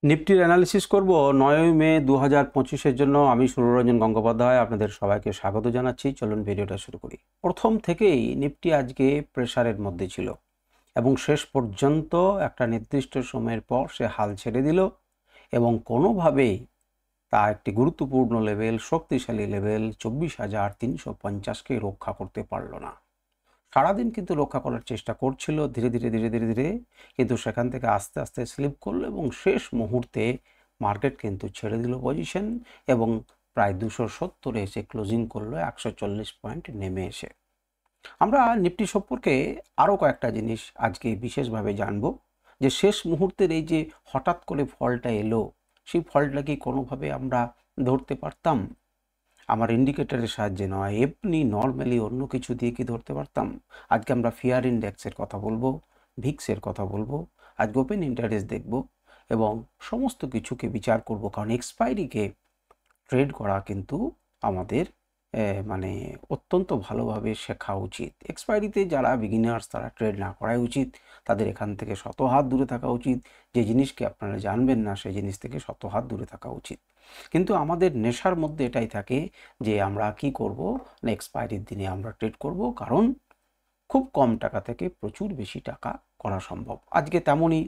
নিফটির analysis করব 9ই মে 2025-এর জন্য। আমি সুররঞ্জন গঙ্গোপাধ্যায় আপনাদের সবাইকে স্বাগত জানাচ্ছি। চলুন ভিডিওটা শুরু করি। প্রথম থেকেই নিফটি আজকে প্রেসারের মধ্যে ছিল এবং শেষ পর্যন্ত একটা নির্দিষ্ট সময়ের পর সে হাল ছেড়ে দিল এবং কোনোভাবেই তা একটি গুরুত্বপূর্ণ লেভেল, শক্তিশালী লেভেল 24,350-কে রক্ষা করতে পারল না। সারাদিন কিন্তু রক্ষা করার চেষ্টা করছিল ধীরে ধীরে, কিন্তু সেখান থেকে আস্তে আস্তে স্লিপ করলো এবং শেষ মুহূর্তে মার্কেট কিন্তু ছেড়ে দিল পজিশন এবং প্রায় 270-এ এসে ক্লোজিং করলো 140 পয়েন্ট নেমে এসে। আমরা নিফটি সম্পর্কে আরও কয়েকটা জিনিস আজকে বিশেষভাবে জানবো, যে শেষ মুহূর্তের এই যে হঠাৎ করে ফলটা এলো, সেই ফলটা কি কোনোভাবে আমরা ধরতে পারতাম? আমার ইন্ডিকেটরের সাহায্যে নয়, এমনি নর্মালি অন্য কিছু দিয়ে কি ধরতে পারতাম? আজকে আমরা ফিয়ার ইন্ডেক্সের কথা বলবো, ভিক্সের কথা বলবো, আজকে ওপেন ইন্টারেস্ট দেখব এবং সমস্ত কিছুকে বিচার করব, কারণ এক্সপায়ারিকে ট্রেড করা কিন্তু আমাদের মানে অত্যন্ত ভালোভাবে শেখা উচিত। এক্সপায়ারিতে যারা বিগিনার্স তারা ট্রেড না করাই উচিত, তাদের এখান থেকে শত হাত দূরে থাকা উচিত। যে জিনিসকে আপনারা জানবেন না সেই জিনিস থেকে শত হাত দূরে থাকা উচিত। কিন্তু আমাদের নেশার মধ্যে এটাই থাকে যে আমরা কি করব না, এক্সপায়ারির দিনে আমরা ট্রেড করব, কারণ খুব কম টাকা থেকে প্রচুর বেশি টাকা করা সম্ভব। আজকে তেমনই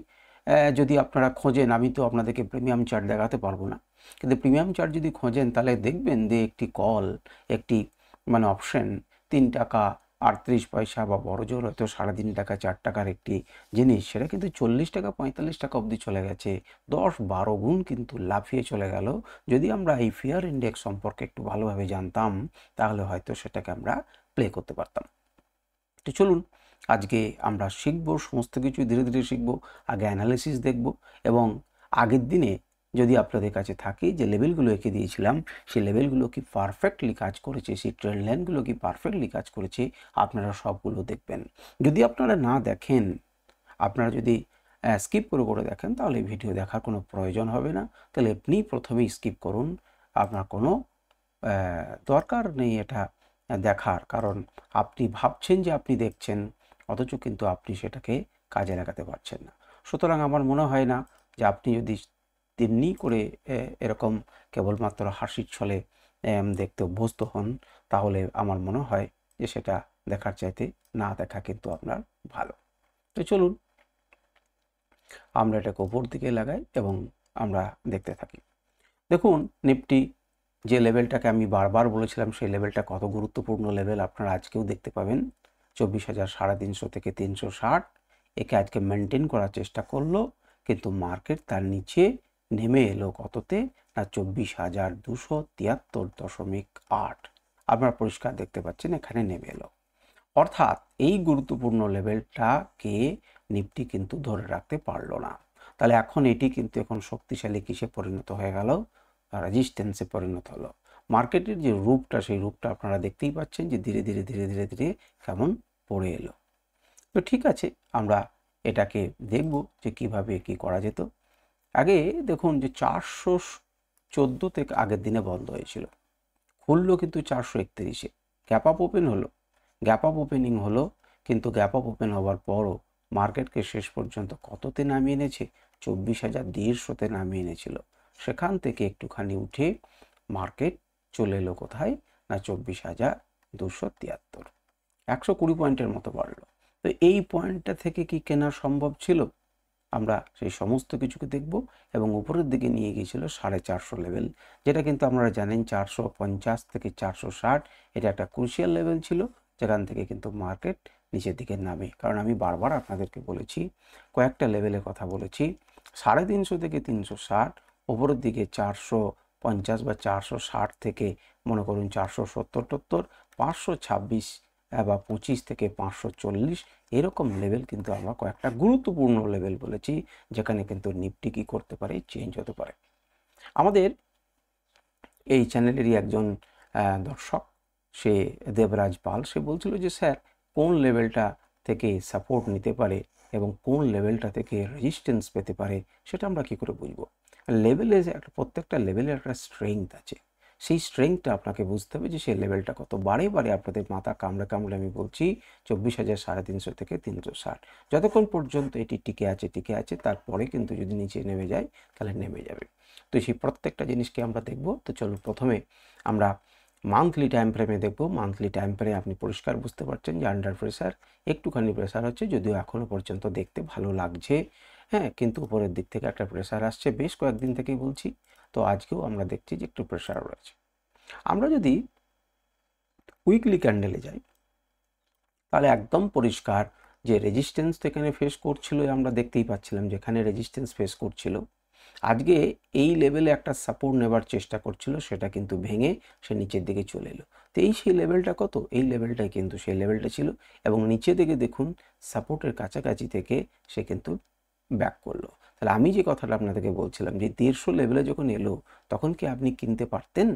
যদি আপনারা খোঁজেন, আমি তো আপনাদেরকে প্রিমিয়াম চার্ট দেখাতে পারবো না, কিন্তু প্রিমিয়াম চার্ট যদি খোঁজেন তাহলে দেখবেন যে একটি কল, একটি অপশন 3 টাকা 38 পয়সা বা বড় জোর হয়তো 3.5 টাকা 4 টাকার একটি জিনিস, সেটা কিন্তু 40 টাকা 45 টাকা অবধি চলে গেছে। 10-12 গুণ কিন্তু লাফিয়ে চলে গেল। যদি আমরা এই ফিয়ার ইন্ডেক্স সম্পর্কে একটু ভালোভাবে জানতাম তাহলে হয়তো সেটাকে আমরা প্লে করতে পারতাম। তো চলুন আজকে আমরা শিখবো, সমস্ত কিছু ধীরে ধীরে শিখবো। আগে অ্যানালিসিস দেখব এবং আগের দিনে যদি আপনাদের কাছে থাকে যে লেভেলগুলো এঁকে দিয়েছিলাম সেই লেভেলগুলো কি পারফেক্টলি কাজ করেছে, সেই ট্রেন্ড লাইনগুলো কি পারফেক্টলি কাজ করেছে, আপনারা সবগুলো দেখবেন। যদি আপনারা না দেখেন, আপনারা যদি স্কিপ করে দেখেন তাহলে ভিডিও দেখার কোনো প্রয়োজন হবে না। তাহলে আপনি প্রথমেই স্কিপ করুন, আপনার কোনো দরকার নেই এটা দেখার, কারণ আপনি ভাবছেন যে আপনি দেখছেন অথচ কিন্তু আপনি সেটাকে কাজে লাগাতে পারছেন না। সুতরাং আমার মনে হয় না যে আপনি যদি তেমনি করে এরকম কেবলমাত্র হাসির ছলে দেখতে অভ্যস্ত হন, তাহলে আমার মনে হয় যে সেটা দেখার চাইতে না দেখা কিন্তু আপনার ভালো। তো চলুন আমরা এটাকে উপর দিকে লাগাই এবং আমরা দেখতে থাকি। দেখুন নিফটি যে লেভেলটাকে আমি বারবার বলেছিলাম সেই লেভেলটা কত গুরুত্বপূর্ণ লেভেল আপনারা আজকেও দেখতে পাবেন। 24,350 থেকে 360 একে আজকে মেনটেন করার চেষ্টা করলো, কিন্তু মার্কেট তার নিচে নেমে এলো কততে না 24,273.8। আপনারা পরিষ্কার দেখতে পাচ্ছেন এখানে নেমে এলো। অর্থাৎ এই গুরুত্বপূর্ণ লেভেলটাকে নিফটি কিন্তু ধরে রাখতে পারলো না। তাহলে এখন এটি কিন্তু এখন শক্তিশালী কিসে পরিণত হয়ে গেল? রেজিস্ট্যান্সে পরিণত হলো। মার্কেটের যে রূপটা সেই রূপটা আপনারা দেখতেই পাচ্ছেন যে ধীরে ধীরে কেমন পড়ে এলো। তো ঠিক আছে, আমরা এটাকে দেখব যে কিভাবে কি করা যেত। আগে দেখুন যে 414 থেকে আগের দিনে বন্ধ হয়েছিল, খুললো কিন্তু 431-এ, গ্যাপ আপ ওপেন হলো, গ্যাপ আপ ওপেনিং হলো, কিন্তু গ্যাপ আপ ওপেন হওয়ার পরও মার্কেটকে শেষ পর্যন্ত কততে নামিয়ে এনেছে? 24,150-তে নামিয়ে এনেছিল। সেখান থেকে একটুখানি উঠে মার্কেট চলে এলো কোথায় না 24,273, 120 পয়েন্টের মতো বাড়লো। তো এই পয়েন্টটা থেকে কি কেনা সম্ভব ছিল? আমরা সেই সমস্ত কিছুকে দেখব এবং উপরের দিকে নিয়ে গিয়েছিল 450 লেভেল, যেটা কিন্তু আপনারা জানেন 450 থেকে 460 এটা একটা ক্রুশিয়াল লেভেল ছিল, যেখান থেকে কিন্তু মার্কেট নিচের দিকে নামে। কারণ আমি বারবার আপনাদেরকে বলেছি, কয়েকটা লেভেলের কথা বলেছি, 350 থেকে 360, উপরের দিকে 450 বা 460 থেকে মনে করুন 470-70, 526 বা 25 থেকে 540 এরকম লেভেল কিন্তু আমরা কয়েকটা গুরুত্বপূর্ণ লেভেল বলেছি, যেখানে কিন্তু নিফটি কি করতে পারে, চেঞ্জ হতে পারে। আমাদের এই চ্যানেলেরই একজন দর্শক, সে দেবরাজ পাল, সে বলছিল যে স্যার কোন লেভেলটা থেকে সাপোর্ট নিতে পারে এবং কোন লেভেলটা থেকে রেজিস্ট্যান্স পেতে পারে সেটা আমরা কি করে বুঝবো? লেভেলে একটা প্রত্যেকটা লেভেলের একটা স্ট্রেংথ আছে, সেই স্ট্রেংথটা আপনাকে বুঝতে হবে যে সেই লেভেলটা কত। বারে বারে আপনাদের মাথা কামড়ে কামড়ে আমি বলছি 24,350 থেকে 360, যতক্ষণ পর্যন্ত এটি টিকে আছে তারপরে কিন্তু যদি নিচে নেমে যায় তাহলে নেমে যাবে। তো সেই প্রত্যেকটা জিনিসকে আমরা দেখব। তো চলুন প্রথমে আমরা মান্থলি টাইম ফ্রেমে দেখব। মান্থলি টাইম ফ্রেমে আপনি পরিষ্কার বুঝতে পারছেন যে আন্ডার প্রেসার, একটুখানি প্রেসার হচ্ছে, যদিও এখনও পর্যন্ত দেখতে ভালো লাগছে, হ্যাঁ, কিন্তু উপরের দিক থেকে একটা প্রেসার আসছে, বেশ কয়েকদিন থেকেই বলছি। তো আজকেও আমরা দেখছি যে একটু প্রেসার রয়েছে। আমরা যদি উইকলি ক্যান্ডেলে যাই তাহলে একদম পরিষ্কার যে রেজিস্ট্যান্স তো এখানে ফেস করছিল, আমরা দেখতেই পাচ্ছিলাম যেখানে রেজিস্ট্যান্স ফেস করছিল, আজকে এই লেভেলে একটা সাপোর্ট নেবার চেষ্টা করছিল, সেটা কিন্তু ভেঙে সে নিচের দিকে চলে এলো। তো এই সেই লেভেলটা কত, এই লেভেলটাই কিন্তু সেই লেভেলটা ছিল, এবং নিচে দিকে দেখুন সাপোর্টের কাছাকাছি থেকে সে কিন্তু ব্যাক করলো। তাহলে আমি যে কথাটা আপনাদেরকে বলছিলাম যে 150 লেভেলে যখন এলো তখন কি আপনি কিনতে পারতেন?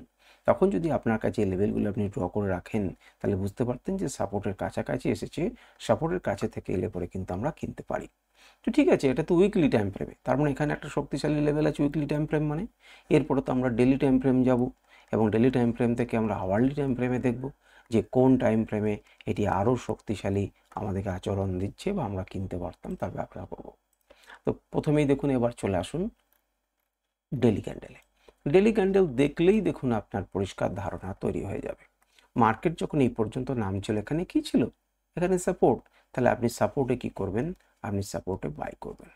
তখন যদি আপনার কাছে এই লেভেলগুলো আপনি ড্র করে রাখেন তাহলে বুঝতে পারতেন যে সাপোর্টের কাছাকাছি এসেছে, সাপোর্টের কাছে থেকে এলে পরে কিন্তু আমরা কিনতে পারি। তো ঠিক আছে, এটা তো উইকলি টাইম ফ্রেমে, তার মানে এখানে একটা শক্তিশালী লেভেল আছে উইকলি টাইম ফ্রেম মানে। এরপরে তো আমরা ডেলি টাইম ফ্রেম যাব, এবং ডেলি টাইম ফ্রেম থেকে আমরা আওয়ারলি টাইম ফ্রেমে দেখব যে কোন টাইম ফ্রেমে এটি আরও শক্তিশালী আমাদেরকে আচরণ দিচ্ছে বা আমরা কিনতে পারতাম, তার ব্যাপারে করবো। তো প্রথমেই দেখুন, এবার চলে আসুন ডেলি ক্যান্ডেলে। ডেলি ক্যান্ডেল দেখলেই দেখুন আপনার পরিষ্কার ধারণা তৈরি হয়ে যাবে। মার্কেট যখন এই পর্যন্ত নামছিল, এখানে কি ছিল, এখানে সাপোর্ট। তাহলে আপনি সাপোর্টে কি করবেন, আপনি সাপোর্টে বাই করবেন।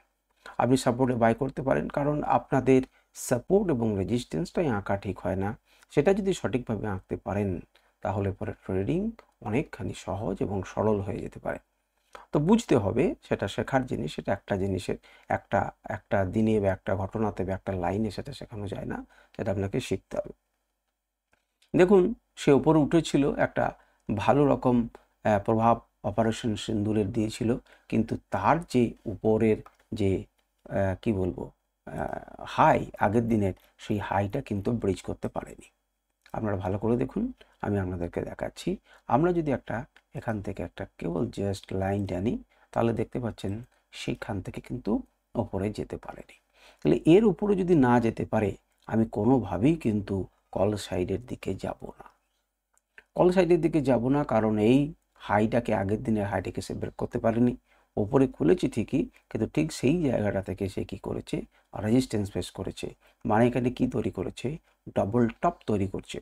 আপনি সাপোর্টে বাই করতে পারেন, কারণ আপনাদের সাপোর্ট এবং রেজিস্ট্যান্সটাই আঁকা ঠিক হয় না। সেটা যদি সঠিকভাবে আঁকতে পারেন তাহলে পরে ট্রেডিং অনেকখানি সহজ এবং সরল হয়ে যেতে পারে। তো বুঝতে হবে, সেটা শেখার জিনিস, সেটা একটা জিনিসের একটা একটা দিনে বা একটা ঘটনাতে বা একটা লাইনে সেটা শেখানো যায় না, সেটা আপনাকে শিখতে হবে। দেখুন, সে উপরে উঠেছিল, একটা ভালো রকম প্রভাব অপারেশন সিন্দুরের দিয়েছিল, কিন্তু তার যে উপরের যে কি বলবো হাই আগের দিনের, সেই হাইটা কিন্তু ব্রিজ করতে পারেনি। আপনারা ভালো করে দেখুন, আমি আপনাদেরকে দেখাচ্ছি। আমরা যদি একটা এখান থেকে একটা কেবল জাস্ট লাইন টানি তাহলে দেখতে পাচ্ছেন সেইখান থেকে কিন্তু ওপরে যেতে পারেনি। তাহলে এর উপরে যদি না যেতে পারে আমি কোনোভাবেই কিন্তু কল সাইডের দিকে যাব না। কল সাইডের দিকে যাব না, কারণ এই হাইটাকে, আগের দিনের হাইটাকে সে ব্রেক করতে পারেনি। ওপরে খুলেছি ঠিকই, কিন্তু ঠিক সেই জায়গাটা থেকে সে কী করেছে, রেজিস্ট্যান্স ফেস করেছে। মানে এখানে কি তৈরি করেছে, ডবল টপ তৈরি করছে।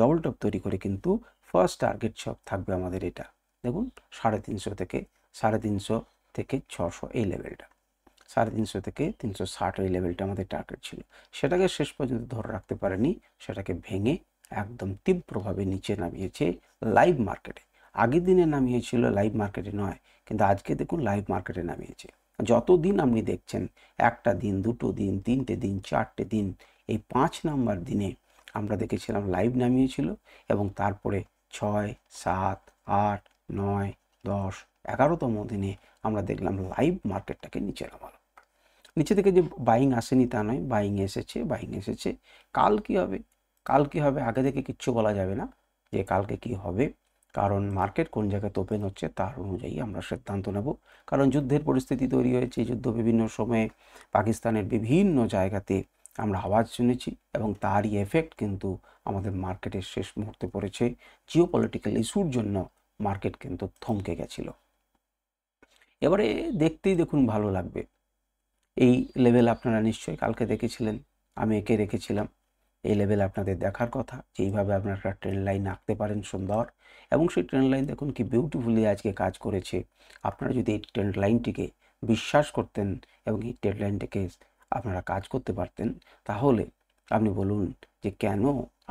ডবল টপ তৈরি করে কিন্তু ফার্স্ট টার্গেট সব থাকবে আমাদের এটা, দেখুন 350 থেকে 350 থেকে 600 এই লেভেলটা, 350 থেকে 360 এই লেভেলটা আমাদের টার্গেট ছিল। সেটাকে শেষ পর্যন্ত ধরে রাখতে পারেনি, সেটাকে ভেঙে একদম তীব্রভাবে নিচে নামিয়েছে লাইভ মার্কেটে। আগের দিনে নামিয়েছিল লাইভ মার্কেটে নয়, কিন্তু আজকে দেখুন লাইভ মার্কেটে নামিয়েছে। যতদিন আপনি দেখছেন, একটা দিন, দুটো দিন, তিনটে দিন, চারটে দিন, এই 5 নাম্বার দিনে আমরা দেখেছিলাম লাইভ নামিয়েছিল, এবং তারপরে 6, 7, 8, 9, 10, 11তম দিনে আমরা দেখলাম লাইভ মার্কেটটাকে নিচে নামালো। নিচে থেকে যে বাইং আসেনি তা নয়, বাইং এসেছে। কাল কি হবে, কাল কি হবে আগে থেকে কিচ্ছু বলা যাবে না যে কালকে কি হবে, কারণ মার্কেট কোন জায়গাতে ওপেন হচ্ছে তার অনুযায়ী আমরা সিদ্ধান্ত নেব। কারণ যুদ্ধের পরিস্থিতি তৈরি হয়েছে, যুদ্ধ বিভিন্ন সময়ে পাকিস্তানের বিভিন্ন জায়গাতে আমরা আওয়াজ শুনেছি, এবং তারই এফেক্ট কিন্তু আমাদের মার্কেটের শেষ মুহূর্তে পড়েছে। জিওপলিটিক্যাল ইস্যুর জন্য মার্কেট কিন্তু থমকে গেছিল। এবারে দেখতেই দেখুন ভালো লাগবে, এই লেভেল আপনারা নিশ্চয়ই কালকে দেখেছিলেন, আমি এঁকে রেখেছিলাম। এই লেভেল আপনাদের দেখার কথা, যে এইভাবে আপনারা একটা ট্রেন্ড লাইন আঁকতে পারেন সুন্দর, এবং সেই ট্রেন্ড লাইন দেখুন কি বিউটিফুলি আজকে কাজ করেছে। আপনারা যদি এই ট্রেন্ড লাইনটিকে বিশ্বাস করতেন এবং এই ট্রেন্ড লাইনটিকে আপনারা কাজ করতে পারতেন, তাহলে আপনি বলুন যে কেন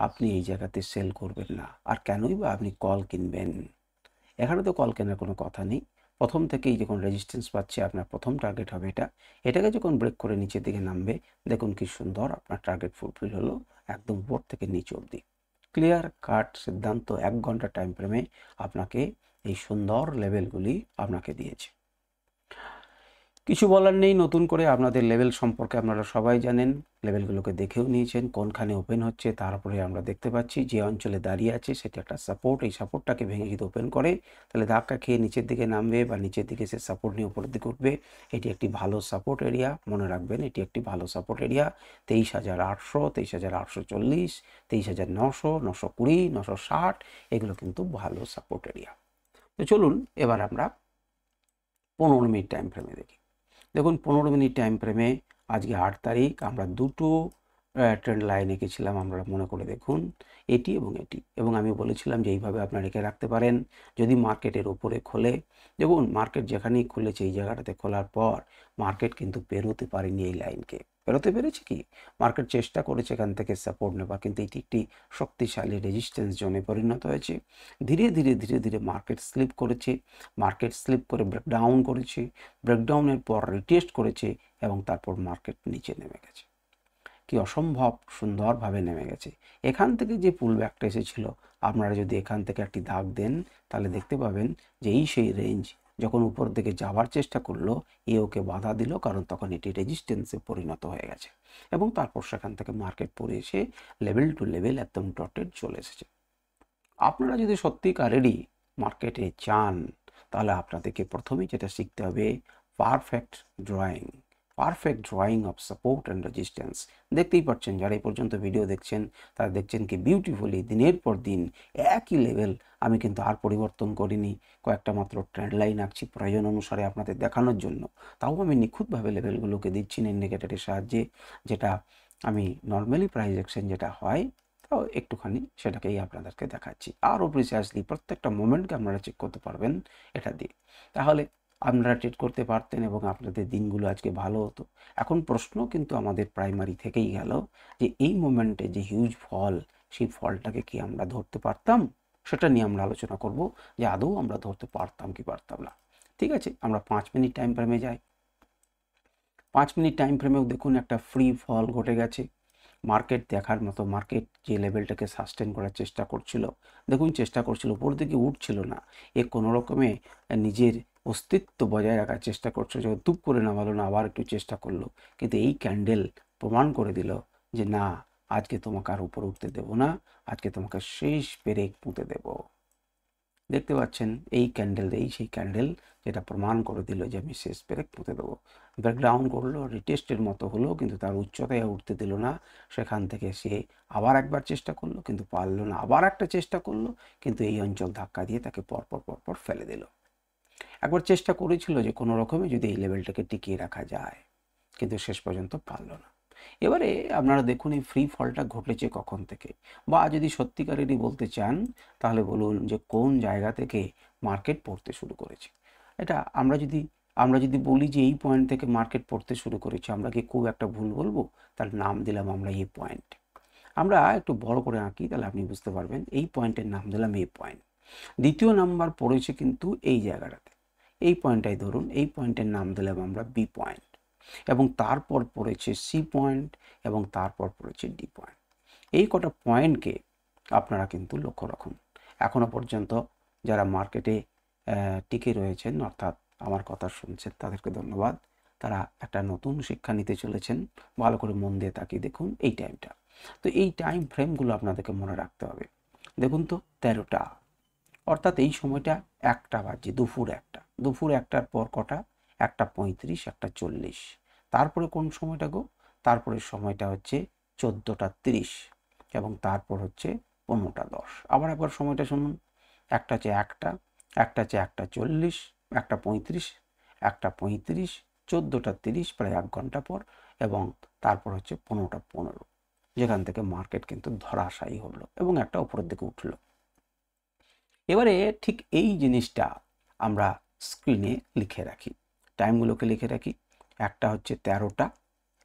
আপনি এই জায়গাতে সেল করবেন না, আর কেনই বা আপনি কল কিনবেন। এখানে তো কল কেনার কোনো কথা নেই। প্রথম থেকেই যখন রেজিস্ট্যান্স পাচ্ছে আপনার প্রথম টার্গেট হবে এটা, এটাকে যখন ব্রেক করে নিচের দিকে নামবে দেখুন কি সুন্দর আপনার টার্গেট ফুলফিল হলো, একদম উপর থেকে নিচে অবধি। ক্লিয়ার কাট সিদ্ধান্ত 1 ঘন্টা টাইম ফ্রেমে আপনাকে এই সুন্দর লেভেলগুলি আপনাকে দিয়েছে। কিছু বলার নেই, নতুন করে আপনাদের লেভেল সম্পর্কে আপনারা সবাই জানেন, লেভেলগুলোকে দেখেও নিয়েছেন, কোনখানে ওপেন হচ্ছে। তারপরে আমরা দেখতে পাচ্ছি যে অঞ্চলে দাঁড়িয়ে আছে সেটা একটা সাপোর্ট, এই সাপোর্টটাকে ভেঙে যদি ওপেন করে তাহলে ধাক্কা খেয়ে নিচের দিকে নামবে বা নিচের দিকে সে সাপোর্ট নিয়ে উপরের দিকে উঠবে। এটি একটি ভালো সাপোর্ট এরিয়া, মনে রাখবেন এটি একটি ভালো সাপোর্ট এরিয়া। 23,800, 23,840, 23,900, 920, 960 এগুলো কিন্তু ভালো সাপোর্ট এরিয়া। তো চলুন এবার আমরা 15 মিনিট টাইম ফ্রেমে দেখি। দেখুন 15 মিনিট টাইম ফ্রেমে আজকে 8 তারিখ আমরা দুটো ট্রেন্ড লাইন এঁকেছিলাম, আমরা মনে করে দেখুন এটি এবং এটি, এবং আমি বলেছিলাম যে এইভাবে আপনারা রেখে রাখতে পারেন যদি মার্কেটের ওপরে খোলে। দেখুন মার্কেট যেখানেই খুলেছে এই জায়গাটাতে খোলার পর মার্কেট কিন্তু পেরোতে পারেনি এই লাইনকে। পেরোতে পেরেছে কি, মার্কেট চেষ্টা করেছে এখান থেকে সাপোর্ট নেবার, কিন্তু এটি একটি শক্তিশালী রেজিস্ট্যান্স জোনে পরিণত হয়েছে। ধীরে ধীরে ধীরে ধীরে মার্কেট স্লিপ করেছে, মার্কেট স্লিপ করে ব্রেকডাউন করেছে, ব্রেকডাউনের পর রিটেস্ট করেছে এবং তারপর মার্কেট নিচে নেমে গেছে। কি অসম্ভব সুন্দরভাবে নেমে গেছে। এখান থেকে যে পুল ব্যাকটা এসেছিল, আপনারা যদি এখান থেকে একটি দাগ দেন তাহলে দেখতে পাবেন যে এই সেই রেঞ্জ যখন উপর দিকে যাওয়ার চেষ্টা করলো এ ওকে বাধা দিল, কারণ তখন এটি রেজিস্ট্যান্সে পরিণত হয়ে গেছে এবং তারপর সেখান থেকে মার্কেট পড়ে এসে লেভেল টু লেভেল একদম ডটেড চলে এসেছে। আপনারা যদি সত্যিকারেরই মার্কেটে চান তাহলে আপনাদেরকে প্রথমেই যেটা শিখতে হবে perfect drawing of support and resistance. দেখতেই পাচ্ছেন যারা এই পর্যন্ত ভিডিও দেখছেন তারা দেখছেন কি বিউটিফুলি দিনের পর দিন একই লেভেল আমি কিন্তু আর পরিবর্তন করিনি, কয়েকটা মাত্র ট্রেন্ড লাইন আঁকছি প্রয়োজন অনুসারে আপনাদের দেখানোর জন্য। তাও আমি নিখুঁতভাবে লেভেলগুলোকে দিচ্ছি না ইন্ডিকেটরের সাহায্যে, যেটা আমি নর্মালি প্রাইস অ্যাকশন যেটা হয় তাও একটুখানি সেটাকেই আপনাদেরকে দেখাচ্ছি। আরও প্রিসাইসলি প্রত্যেকটা মোমেন্টকে আপনারা চেক করতে পারবেন এটা দিয়ে, তাহলে আপনারা ট্রেড করতে পারতেন এবং আপনাদের দিনগুলো আজকে ভালো হতো। এখন প্রশ্ন কিন্তু আমাদের প্রাইমারি থেকেই গেল যে এই মোমেন্টে যে হিউজ ফল, সেই ফলটাকে কি আমরা ধরতে পারতাম, সেটা নিয়ে আমরা আলোচনা করব যে আদৌ আমরা ধরতে পারতাম কি পারতাম না। ঠিক আছে, আমরা 5 মিনিট টাইম ফ্রেমে যাই। 5 মিনিট টাইম ফ্রেমেও দেখুন একটা ফ্রি ফল ঘটে গেছে। মার্কেট দেখার মতো, মার্কেট যে লেভেলটাকে সাস্টেন করার চেষ্টা করছিল, দেখুন চেষ্টা করছিল, উপর দিকে উঠছিল না, এ কোনো রকমে নিজের অস্তিত্ব বজায় রাখার চেষ্টা করছিল, যখন তুপ করে নামালো না আবার একটু চেষ্টা করলো, কিন্তু এই ক্যান্ডেল প্রমাণ করে দিল যে না, আজকে তোমাকে আর উপরে উঠতে দেবো না, আজকে তোমাকে শেষ পেরেক পুঁতে দেবো। দেখতে পাচ্ছেন এই ক্যান্ডেল, এই সেই ক্যান্ডেল যেটা প্রমাণ করে দিল যে আমি শেষ পেরেক পুঁতে দেবো। ব্রেকডাউন করলো, রিটেস্টের মতো হলো, কিন্তু তার উচ্চতায় উঠতে দিল না। সেখান থেকে সে আবার একবার চেষ্টা করলো কিন্তু পারলো না, আবার একটা চেষ্টা করলো, কিন্তু এই অঞ্চল ধাক্কা দিয়ে তাকে পরপর ফেলে দিল। একবার চেষ্টা করেছিল যে কোনো রকমে যদি এই লেভেলটাকে টিকিয়ে রাখা যায়, কিন্তু শেষ পর্যন্ত পারলো না। এবারে আপনারা দেখুন এই ফ্রি ফলটা ঘটেছে কখন থেকে, বা যদি সত্যিকারেরই বলতে চান তাহলে বলুন যে কোন জায়গা থেকে মার্কেট পড়তে শুরু করেছে। এটা আমরা যদি বলি যে এই পয়েন্ট থেকে মার্কেট পড়তে শুরু করেছে, আমরা কি খুব একটা ভুল বলবো? তার নাম দিলাম আমরা এই পয়েন্ট। আমরা একটু বড় করে আঁকি তাহলে আপনি বুঝতে পারবেন। এই পয়েন্টের নাম দিলাম এ পয়েন্ট। দ্বিতীয় নাম্বার পড়েছে কিন্তু এই জায়গাটাতে, এই পয়েন্টটাই ধরুন, এই পয়েন্টের নাম দিলাম আমরা বি পয়েন্ট, এবং তারপর পড়েছে সি পয়েন্ট, এবং তারপর পড়েছে ডি পয়েন্ট। এই কটা পয়েন্টকে আপনারা কিন্তু লক্ষ্য রাখুন। এখনো পর্যন্ত যারা মার্কেটে টিকে রয়েছেন, অর্থাৎ আমার কথা শুনছেন, তাদেরকে ধন্যবাদ। তারা একটা নতুন শিক্ষা নিতে চলেছেন। ভালো করে মন দিয়ে তাকিয়ে দেখুন এই টাইমটা। তো এই টাইম ফ্রেমগুলো আপনাদেরকে মনে রাখতে হবে। দেখুন তো 13টা, অর্থাৎ এই সময়টা 1টা বাজে, দুপুর 1টার পর কটা, 1:35, 1:40। তারপরে কোন সময়টা গো, তারপরে সময়টা হচ্ছে 14:30, এবং তারপর হচ্ছে 15:10। আবার একবার সময়টা শুনুন, একটা হচ্ছে 1:40, 1:35, 1:35, 14:30, প্রায় 1 ঘন্টা পর, এবং তারপর হচ্ছে 15:15, যেখান থেকে মার্কেট কিন্তু ধরাশায়ী হলো এবং একটা উপরের দিকে উঠলো। এবারে ঠিক এই জিনিসটা আমরা স্ক্রিনে লিখে রাখি, টাইমগুলোকে লিখে রাখি। একটা হচ্ছে 13টা,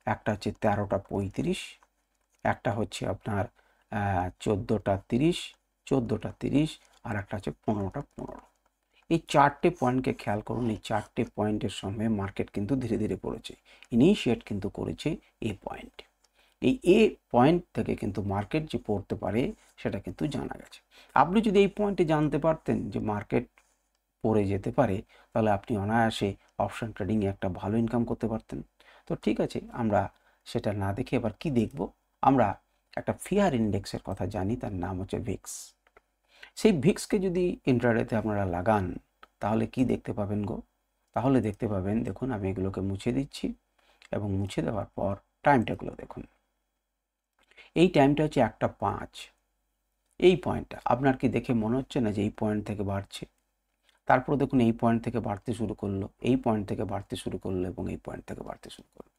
একটা হচ্ছে 13:35, একটা হচ্ছে আপনার 14:30, আর একটা হচ্ছে 15:15। এই 4টে পয়েন্টকে খেয়াল করুন। এই 4টে পয়েন্টের সময় মার্কেট কিন্তু ধীরে ধীরে পড়েছে, ইনিশিয়েট কিন্তু করেছে এ পয়েন্ট। এই এ পয়েন্ট থেকে কিন্তু মার্কেট যে পড়তে পারে সেটা কিন্তু জানা গেছে। আপনি যদি এই পয়েন্টে জানতে পারতেন যে মার্কেট পড়ে যেতে পারে, তাহলে আপনি অনায়াসে অপশন ট্রেডিংয়ে একটা ভালো ইনকাম করতে পারতেন। তো ঠিক আছে, আমরা সেটা না দেখে এবার কি দেখব, আমরা একটা ফিয়ার ইন্ডেক্সের কথা জানি, তার নাম হচ্ছে ভিক্স। সেই ভিক্সকে যদি ইন্ট্রাডেতে আপনারা লাগান তাহলে কি দেখতে পাবেন গো? তাহলে দেখতে পাবেন, দেখুন আমি এগুলোকে মুছে দিচ্ছি এবং মুছে দেওয়ার পর টাইমটাগুলো দেখুন। এই টাইমটা হচ্ছে 1:05। এই পয়েন্টটা আপনার কি দেখে মনে হচ্ছে না যে এই পয়েন্ট থেকে বাড়ছে? তারপর দেখুন এই পয়েন্ট থেকে বাড়তে শুরু করলো, এই পয়েন্ট থেকে বাড়তে শুরু করলো এবং এই পয়েন্ট থেকে বাড়তে শুরু করলো।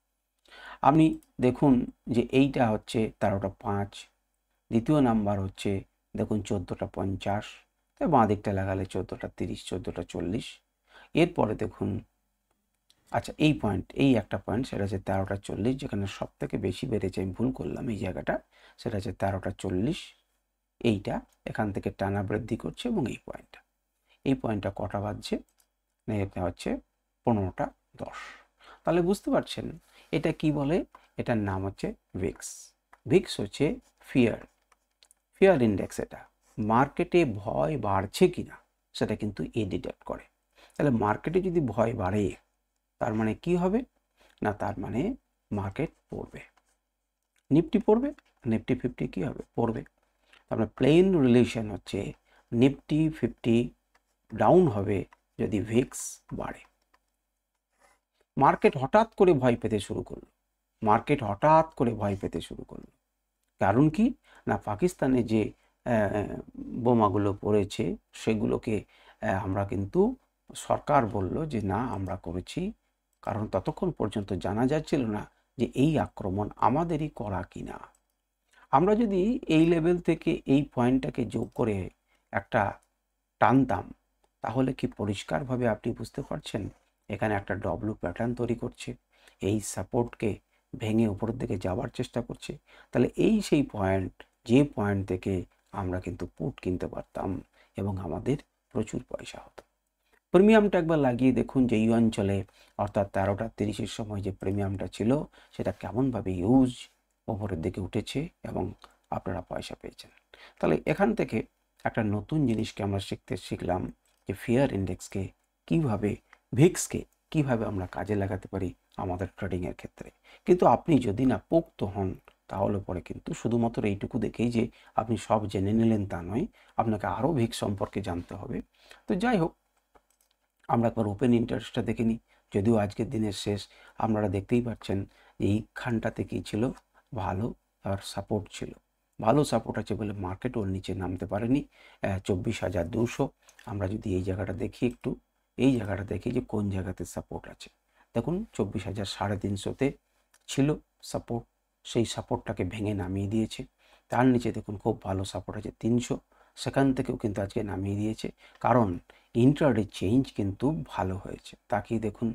আপনি দেখুন যে এইটা হচ্ছে 13:05, দ্বিতীয় নাম্বার হচ্ছে দেখুন 14:50, তাই বাঁ দিকটা লাগালে 14:30, 14:40। এরপরে দেখুন, আচ্ছা এই পয়েন্ট, এই একটা পয়েন্ট, সেটা হচ্ছে 13:40, যেখানে সব থেকে বেশি বেড়েছে, আমি ভুল করলাম এই জায়গাটা, সেটা হচ্ছে 13:40। এইটা এখান থেকে টানা বৃদ্ধি করছে এবং এই পয়েন্টটা কটা বাজছে? এটা হচ্ছে 15:10। তাহলে বুঝতে পারছেন এটা কি বলে? এটার নাম হচ্ছে ভিক্স। ভিক্স হচ্ছে ফিয়ার ইন্ডেক্স। এটা মার্কেটে ভয় বাড়ছে কিনা সেটা কিন্তু ডিটেক্ট করে। তাহলে মার্কেটে যদি ভয় বাড়ে তার মানে কি হবে না, তার মানে মার্কেট পড়বে, নিফটি পড়বে, নিফটি 50 কি হবে? পড়বে। তারপরে প্লেন রিলেশন হচ্ছে নিফটি 50 ডাউন হবে যদি ভিক্স বাড়ে। মার্কেট হঠাৎ করে ভয় পেতে শুরু করলো, কারণ কি না, পাকিস্তানে যে বোমাগুলো পড়েছে সেগুলোকে আমরা কিন্তু, সরকার বলল যে না আমরা করেছি, কারণ ততক্ষণ পর্যন্ত জানা যাচ্ছিল না যে এই আক্রমণ আমাদেরই করা কিনা। আমরা যদি এই লেভেল থেকে এই পয়েন্টটাকে যোগ করে একটা টানতাম তাহলে কি পরিষ্কারভাবে আপনি বুঝতে পারছেন এখানে একটা ডব্লিউ প্যাটার্ন তৈরি করছে, এই সাপোর্টকে ভেঙে উপরের দিকে যাওয়ার চেষ্টা করছে। তাহলে এই সেই পয়েন্ট, যে পয়েন্ট থেকে আমরা কিন্তু পুট কিনতে পারতাম এবং আমাদের প্রচুর পয়সা হতো। প্রিমিয়ামটা একবার লাগিয়ে দেখুন যে এই অঞ্চলে, অর্থাৎ 13:30 সময় যে প্রিমিয়ামটা ছিল সেটা কেমনভাবে ওপরের দিকে উঠেছে এবং আপনারা পয়সা পেয়েছেন। তাহলে এখান থেকে একটা নতুন জিনিসকে আমরা শিখলাম যে ফিয়ার ইন্ডেক্সকে কীভাবে, ভিক্সকে কীভাবে আমরা কাজে লাগাতে পারি আমাদের ট্রেডিংয়ের ক্ষেত্রে। কিন্তু আপনি যদি না পোক্ত হন তাহলে পরে কিন্তু শুধুমাত্র এইটুকু দেখেই যে আপনি সব জেনে নিলেন তা নয়, আপনাকে আরও ভিক্স সম্পর্কে জানতে হবে। তো যাই হোক, আমরা একবার ওপেন ইন্টারেস্টটা দেখে নিই। যদিও আজকের দিনের শেষ, আপনারা দেখতেই পাচ্ছেন যে এইখানটাতে কী ছিল, ভালো আর সাপোর্ট ছিল, ভালো সাপোর্ট আছে বলে মার্কেট ওর নিচে নামতে পারেনি। 24,200। আমরা যদি এই জায়গাটা দেখি একটু, এই জায়গাটা দেখি যে কোন জায়গাতে সাপোর্ট আছে, দেখুন 24,350-তে ছিল সাপোর্ট, সেই সাপোর্টটাকে ভেঙে নামিয়ে দিয়েছে। তার নিচে দেখুন খুব ভালো সাপোর্ট আছে 300, সেখান থেকেও কিন্তু আজকে নামিয়ে দিয়েছে, কারণ ইন্ট্রাডে চেঞ্জ কিন্তু ভালো হয়েছে। তাকিয়ে দেখুন,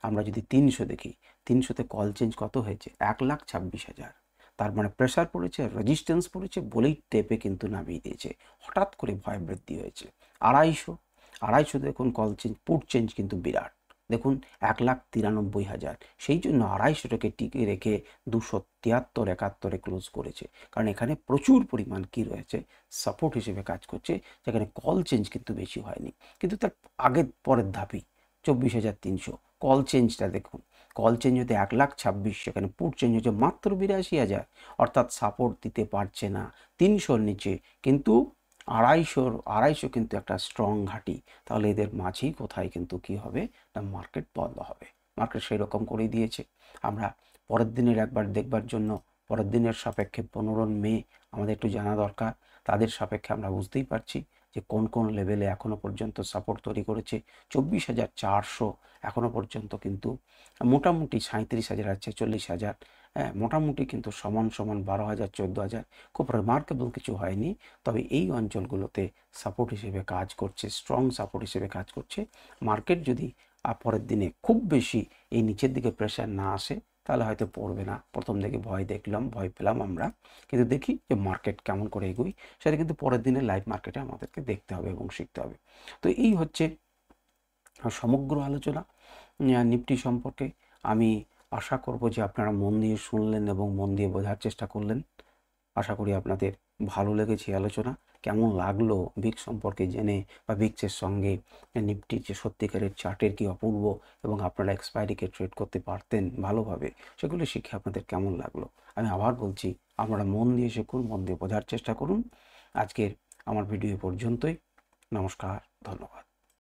আমরা যদি 300 দেখি, 300তে কল চেঞ্জ কত হয়েছে? 1,26,000। তার মানে প্রেসার পড়েছে, রেজিস্ট্যান্স পড়েছে বলেই টেপে কিন্তু নামিয়ে দিয়েছে, হঠাৎ করে ভয় বৃদ্ধি হয়েছে। 250 দেখুন কল চেঞ্জ, পুট চেঞ্জ কিন্তু বিরাট, দেখুন 1,93,000। সেই জন্য 250টাকে টিকে রেখে 273-71 ক্লোজ করেছে, কারণ এখানে প্রচুর পরিমাণ কি রয়েছে, সাপোর্ট হিসেবে কাজ করছে, যেখানে কল চেঞ্জ কিন্তু বেশি হয়নি। কিন্তু তার আগের পরের ধাপি 24,300, কল চেঞ্জটা দেখুন, কল চেঞ্জ হতে 1,26,000, সেখানে পুট চেঞ্জ হচ্ছে মাত্র 82,000, অর্থাৎ সাপোর্ট দিতে পারছে না 300-র নিচে, কিন্তু 250 কিন্তু একটা স্ট্রং ঘাঁটি। তাহলে এদের মাঝেই কোথায় কিন্তু কি হবে না, মার্কেট বন্ধ হবে। মার্কেট সেই রকম করেই দিয়েছে। আমরা পরের দিনের একবার দেখবার জন্য, পরের দিনের সাপেক্ষে 15 মে আমাদের একটু জানা দরকার। তাদের সাপেক্ষে আমরা বুঝতেই পারছি যে কোন কোন লেভেলে এখনও পর্যন্ত সাপোর্ট তৈরি করেছে। 24,400 এখনও পর্যন্ত কিন্তু মোটামুটি 37,000 আর 46,000, মোটামুটি কিন্তু সমান 12,000 14,000, খুব রিমার্কেবল কিছু হয়নি। তবে এই অঞ্চলগুলোতে সাপোর্ট হিসেবে কাজ করছে, স্ট্রং সাপোর্ট হিসেবে কাজ করছে। মার্কেট যদি পরের দিনে খুব বেশি এই নিচের দিকে প্রেশার না আসে তাহলে হয়তো পড়বে না। প্রথম দিকে ভয় পেলাম আমরা, কিন্তু দেখি যে মার্কেট কেমন করে এগোই, সেটা কিন্তু পরের দিনে লাইভ মার্কেটে আমাদেরকে দেখতে হবে এবং শিখতে হবে। তো এই হচ্ছে সমগ্র আলোচনা নিফটি সম্পর্কে। আমি আশা করব যে আপনারা মন দিয়ে শুনলেন এবং মন দিয়ে বোঝার চেষ্টা করলেন। আশা করি আপনাদের ভালো লেগেছে এই আলোচনা, কেমন লাগলো ভিক্স সম্পর্কে জেনে, বা ভিক্সের সঙ্গে নিফটির যে সত্যিকারের চার্টের কি অপূর্ব এবং আপনারা এক্সপায়ারিকে ট্রেড করতে পারতেন ভালোভাবে, সেগুলো শিখে আপনাদের কেমন লাগলো। আমি আবার বলছি, আপনারা মন দিয়ে শিখুন, মন দিয়ে বোঝার চেষ্টা করুন। আজকের আমার ভিডিও পর্যন্তই। নমস্কার, ধন্যবাদ।